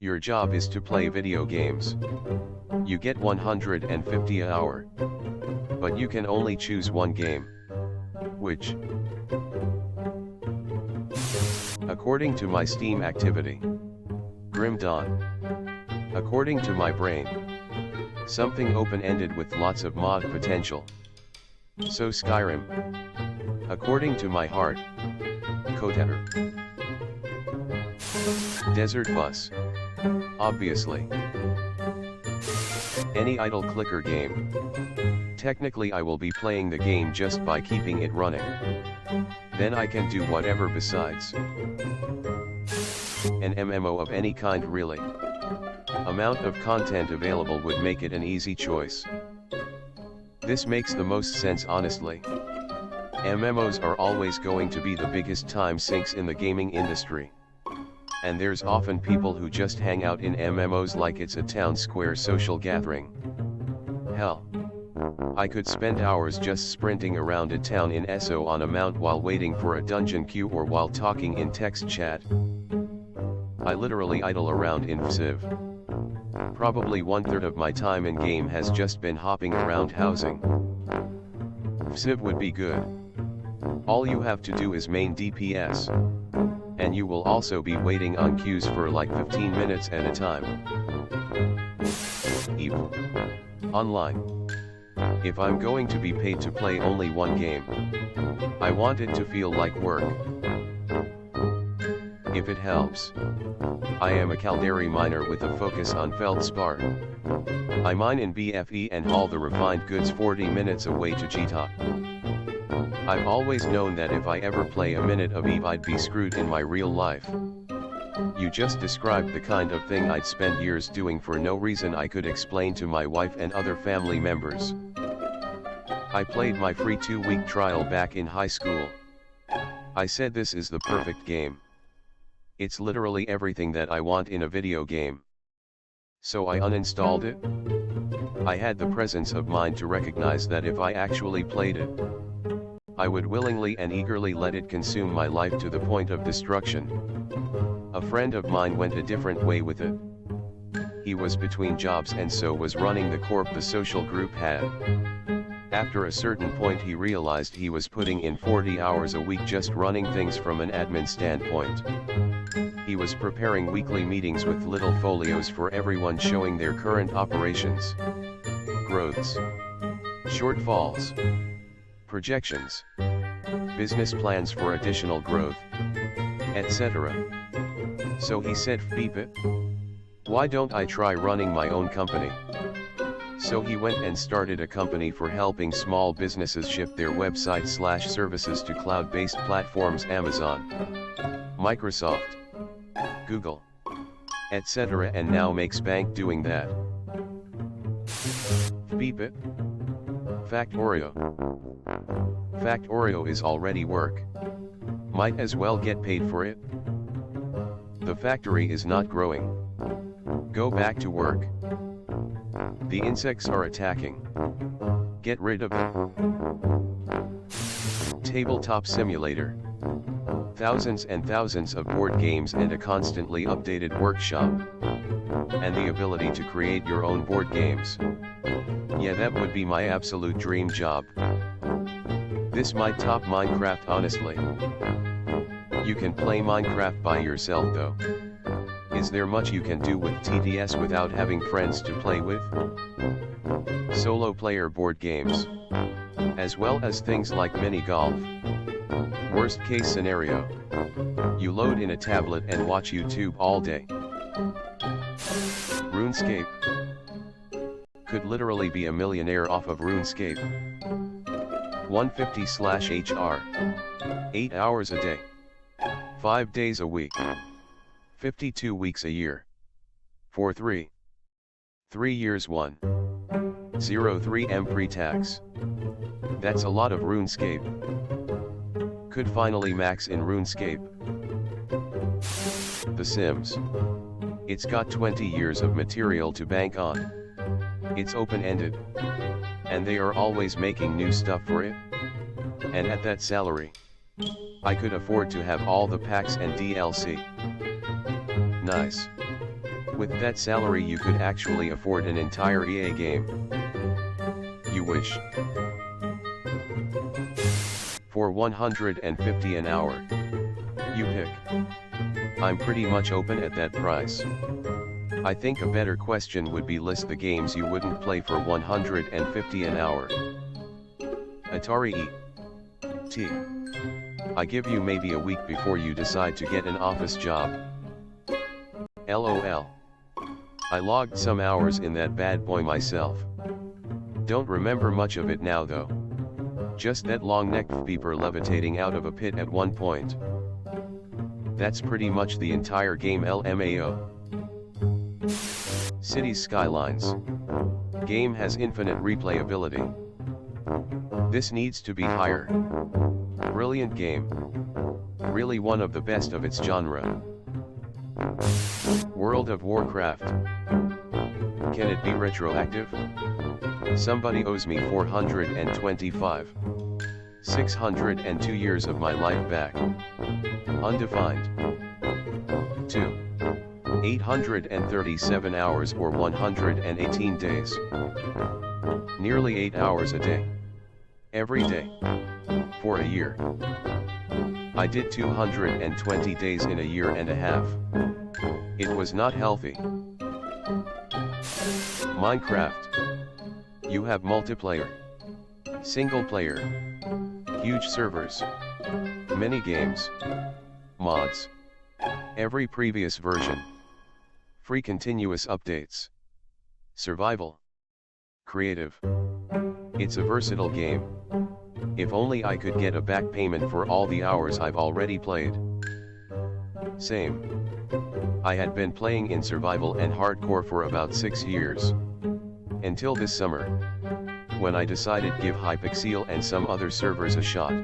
Your job is to play video games. You get 150 an hour. But you can only choose one game. Which? According to my Steam activity. Grim Dawn. According to my brain. Something open-ended with lots of mod potential. So Skyrim. According to my heart. Coder. Desert Bus. Obviously. Any idle clicker game. Technically I will be playing the game just by keeping it running. Then I can do whatever besides. An MMO of any kind really. Amount of content available would make it an easy choice. This makes the most sense honestly. MMOs are always going to be the biggest time sinks in the gaming industry. And there's often people who just hang out in MMOs like it's a town square social gathering. Hell. I could spend hours just sprinting around a town in SO on a mount while waiting for a dungeon queue or while talking in text chat. I literally idle around in Civ. Probably 1/3 of my time in game has just been hopping around housing. Civ would be good. All you have to do is main DPS. And you will also be waiting on queues for like 15 minutes at a time. EVE. Online. If I'm going to be paid to play only one game, I want it to feel like work. If it helps. I am a Caldari miner with a focus on feldspar. I mine in BFE and haul the refined goods 40 minutes away to Gita. I've always known that if I ever play a minute of EVE I'd be screwed in my real life. You just described the kind of thing I'd spend years doing for no reason I could explain to my wife and other family members. I played my free 2-week trial back in high school. I said this is the perfect game. It's literally everything that I want in a video game. So I uninstalled it. I had the presence of mind to recognize that if I actually played it, I would willingly and eagerly let it consume my life to the point of destruction. A friend of mine went a different way with it. He was between jobs and so was running the corp the social group had. After a certain point he realized he was putting in 40 hours a week just running things from an admin standpoint. He was preparing weekly meetings with little folios for everyone showing their current operations, growths, shortfalls, projections, business plans for additional growth, etc. So he said, "Beep it. Why don't I try running my own company?" So he went and started a company for helping small businesses shift their websites/services to cloud-based platforms Amazon, Microsoft, Google, etc. and now makes bank doing that. Beep it. Factorio. Factorio is already work. Might as well get paid for it. The factory is not growing. Go back to work. The insects are attacking. Get rid of it. Tabletop simulator. Thousands and thousands of board games and a constantly updated workshop. And the ability to create your own board games. Yeah, that would be my absolute dream job. This might top Minecraft honestly. You can play Minecraft by yourself though. Is there much you can do with TDS without having friends to play with? Solo player board games. As well as things like mini golf. Worst case scenario. You load in a tablet and watch YouTube all day. RuneScape. Could literally be a millionaire off of RuneScape. 150/HR. 8 hours a day. 5 days a week. 52 weeks a year. 4/3. 3 years 1.03 M pre-tax. That's a lot of RuneScape. Could finally max in RuneScape. The Sims. It's got 20 years of material to bank on. It's open-ended. And they are always making new stuff for it. And at that salary, I could afford to have all the packs and DLC. Nice. With that salary you could actually afford an entire EA game. You wish. For 150 an hour. You pick. I'm pretty much open at that price. I think a better question would be list the games you wouldn't play for 150 an hour. Atari E.T. I give you maybe a week before you decide to get an office job. LOL. I logged some hours in that bad boy myself. Don't remember much of it now though. Just that long-necked beeper levitating out of a pit at one point. That's pretty much the entire game LMAO. Cities Skylines. Game has infinite replayability. This needs to be higher. Brilliant game. Really one of the best of its genre. World of Warcraft. Can it be retroactive? Somebody owes me 425. 602 years of my life back. Undefined. 2. 837 hours or 118 days. Nearly 8 hours a day. Every day. For a year. I did 220 days in a year and a half. It was not healthy. Minecraft. You have multiplayer. Single player. Huge servers. Mini games. Mods. Every previous version. Free continuous updates. Survival. Creative. It's a versatile game. If only I could get a back payment for all the hours I've already played. Same. I had been playing in survival and hardcore for about 6 years. Until this summer. When I decided give Hypixel and some other servers a shot.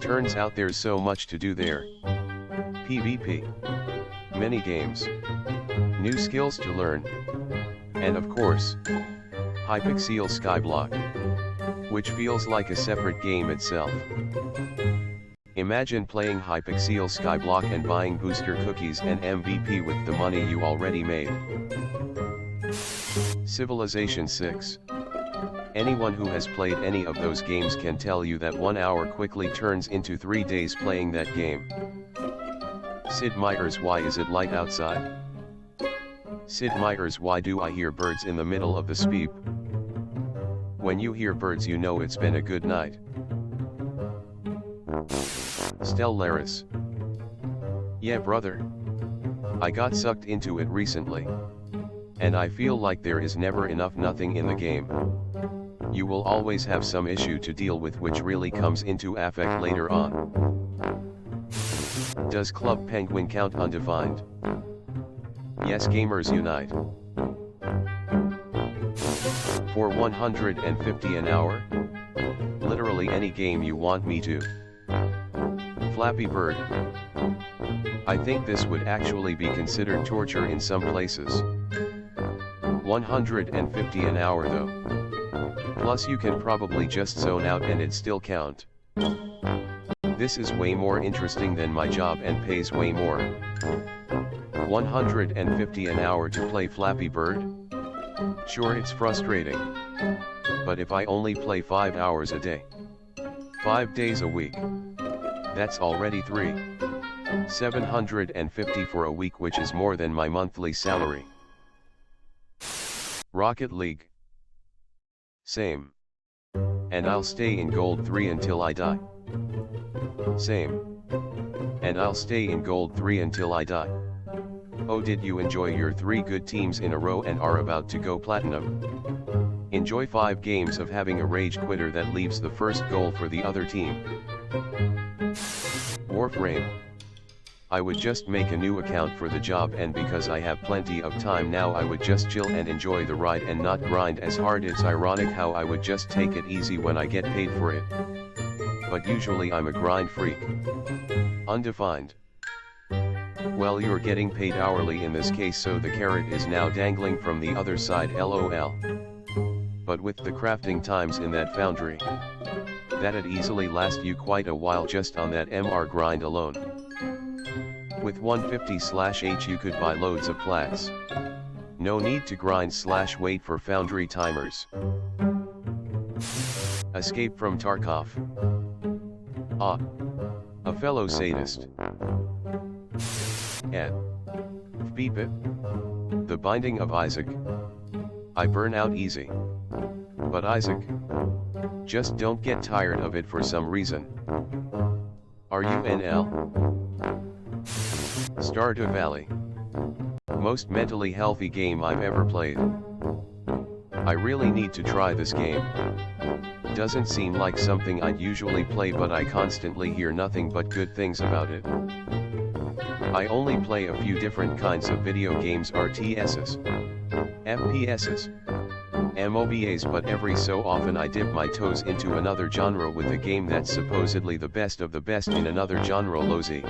Turns out there's so much to do there. PvP. Mini games. New skills to learn. And of course, Hypixel Skyblock. Which feels like a separate game itself. Imagine playing Hypixel Skyblock and buying booster cookies and MVP with the money you already made. Civilization 6. Anyone who has played any of those games can tell you that 1 hour quickly turns into 3 days playing that game. Sid Meier's Why Is It Light Outside? Sid Meier's Why Do I Hear Birds in the Middle of the Speep? When you hear birds you know it's been a good night. Stellaris. Yeah brother. I got sucked into it recently. And I feel like there is never enough nothing in the game. You will always have some issue to deal with which really comes into effect later on. Does Club Penguin count undefined? Yes gamers unite. For 150 an hour? Literally any game you want me to. Flappy Bird. I think this would actually be considered torture in some places. 150 an hour though. Plus you can probably just zone out and it still count. This is way more interesting than my job and pays way more. 150 an hour to play Flappy Bird? Sure it's frustrating. But if I only play 5 hours a day. 5 days a week. That's already 750 for a week, which is more than my monthly salary. Rocket League. Same. And I'll stay in Gold 3 until I die. Same. And I'll stay in Gold 3 until I die. Oh, did you enjoy your 3 good teams in a row and are about to go platinum? Enjoy 5 games of having a rage quitter that leaves the first goal for the other team. Warframe. I would just make a new account for the job, and because I have plenty of time now I would just chill and enjoy the ride and not grind as hard. It's ironic how I would just take it easy when I get paid for it. But usually I'm a grind freak. Undefined. Well, you're getting paid hourly in this case, so the carrot is now dangling from the other side, lol. But with the crafting times in that foundry, that'd easily last you quite a while just on that MR grind alone. With 150/H you could buy loads of plats. No need to grind/wait for foundry timers. Escape from Tarkov. Ah. A fellow sadist. Ed. Beep it. The Binding of Isaac. I burn out easy. But Isaac. Just don't get tired of it for some reason. Are you NL? Stardew Valley. Most mentally healthy game I've ever played. I really need to try this game. Doesn't seem like something I'd usually play, but I constantly hear nothing but good things about it. I only play a few different kinds of video games, RTSs, FPSs, MOBAs, but every so often I dip my toes into another genre with a game that's supposedly the best of the best in another genre. LOZ.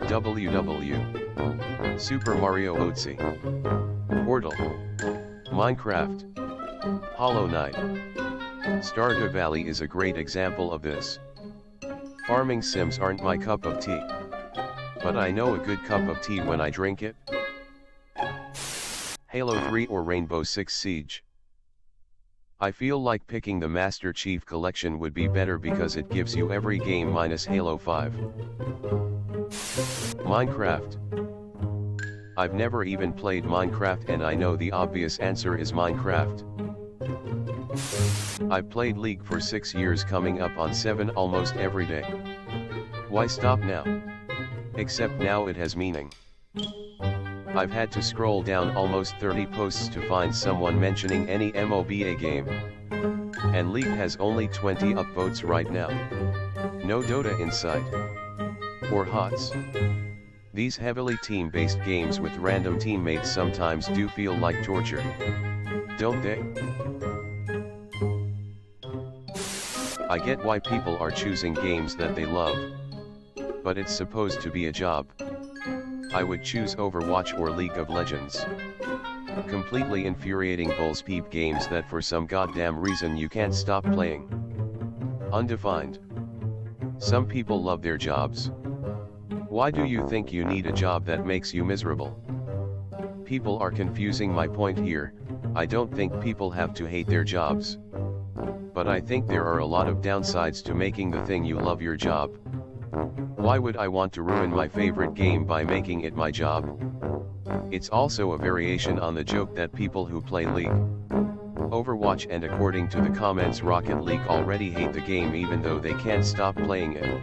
WW. Super Mario Odyssey. Portal. Minecraft. Hollow Knight. Stardew Valley is a great example of this. Farming sims aren't my cup of tea. But I know a good cup of tea when I drink it. Halo 3 or Rainbow Six Siege. I feel like picking the Master Chief Collection would be better because it gives you every game minus Halo 5. Minecraft. I've never even played Minecraft and I know the obvious answer is Minecraft. I've played League for 6 years, coming up on 7 almost every day. Why stop now? Except now it has meaning. I've had to scroll down almost 30 posts to find someone mentioning any MOBA game. And League has only 20 upvotes right now. No Dota in sight. Or HOTS. These heavily team-based games with random teammates sometimes do feel like torture. Don't they? I get why people are choosing games that they love. But it's supposed to be a job. I would choose Overwatch or League of Legends. Completely infuriating bulls peep games that for some goddamn reason you can't stop playing. Undefined. Some people love their jobs. Why do you think you need a job that makes you miserable? People are confusing my point here. I don't think people have to hate their jobs. But I think there are a lot of downsides to making the thing you love your job. Why would I want to ruin my favorite game by making it my job? It's also a variation on the joke that people who play League, Overwatch and according to the comments Rocket League already hate the game even though they can't stop playing it.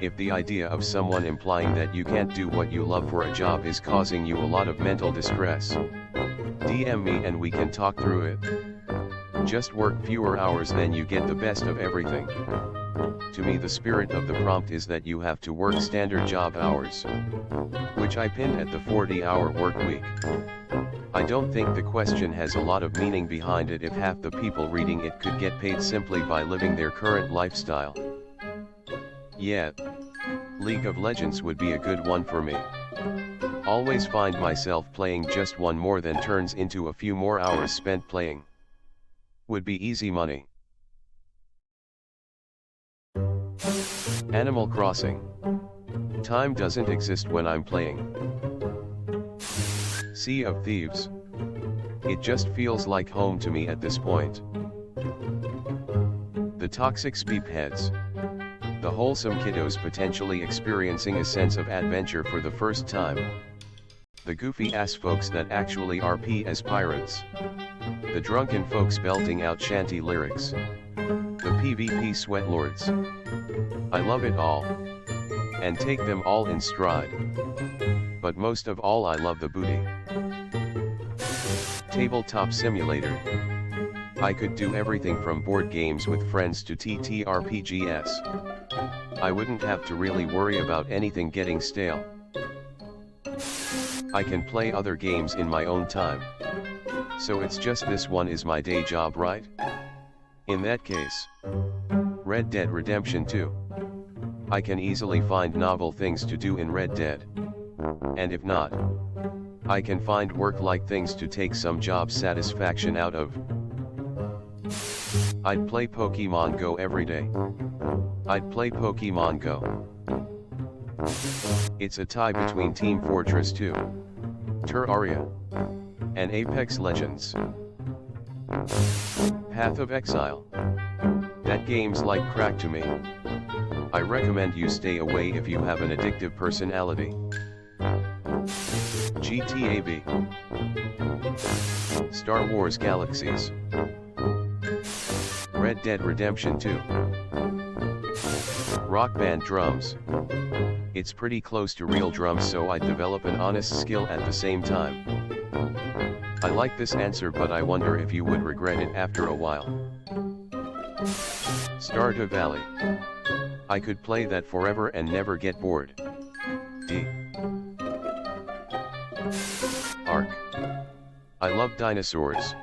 If the idea of someone implying that you can't do what you love for a job is causing you a lot of mental distress, DM me and we can talk through it. Just work fewer hours, then you get the best of everything. To me, the spirit of the prompt is that you have to work standard job hours, which I pinned at the 40-hour work week. I don't think the question has a lot of meaning behind it if half the people reading it could get paid simply by living their current lifestyle. Yeah, League of Legends would be a good one for me. Always find myself playing just one more than turns into a few more hours spent playing. Would be easy money. Animal Crossing. Time doesn't exist when I'm playing. Sea of Thieves. It just feels like home to me at this point. The toxic speepheads. The wholesome kiddos potentially experiencing a sense of adventure for the first time. The goofy ass folks that actually RP as pirates. The drunken folks belting out shanty lyrics. The PvP sweatlords. I love it all. And take them all in stride. But most of all I love the booty. Tabletop Simulator. I could do everything from board games with friends to TTRPGs. I wouldn't have to really worry about anything getting stale. I can play other games in my own time. So it's just this one is my day job, right? In that case, Red Dead Redemption 2. I can easily find novel things to do in Red Dead. And if not, I can find work-like things to take some job satisfaction out of. I'd play Pokemon Go every day. I'd play Pokemon Go. It's a tie between Team Fortress 2, Terraria, and Apex Legends. Path of Exile. That game's like crack to me. I recommend you stay away if you have an addictive personality. GTA V. Star Wars Galaxies. Red Dead Redemption 2. Rock Band drums. It's pretty close to real drums, so I develop an honest skill at the same time. I like this answer, but I wonder if you would regret it after a while. Stardew Valley. I could play that forever and never get bored. D. Ark. I love dinosaurs.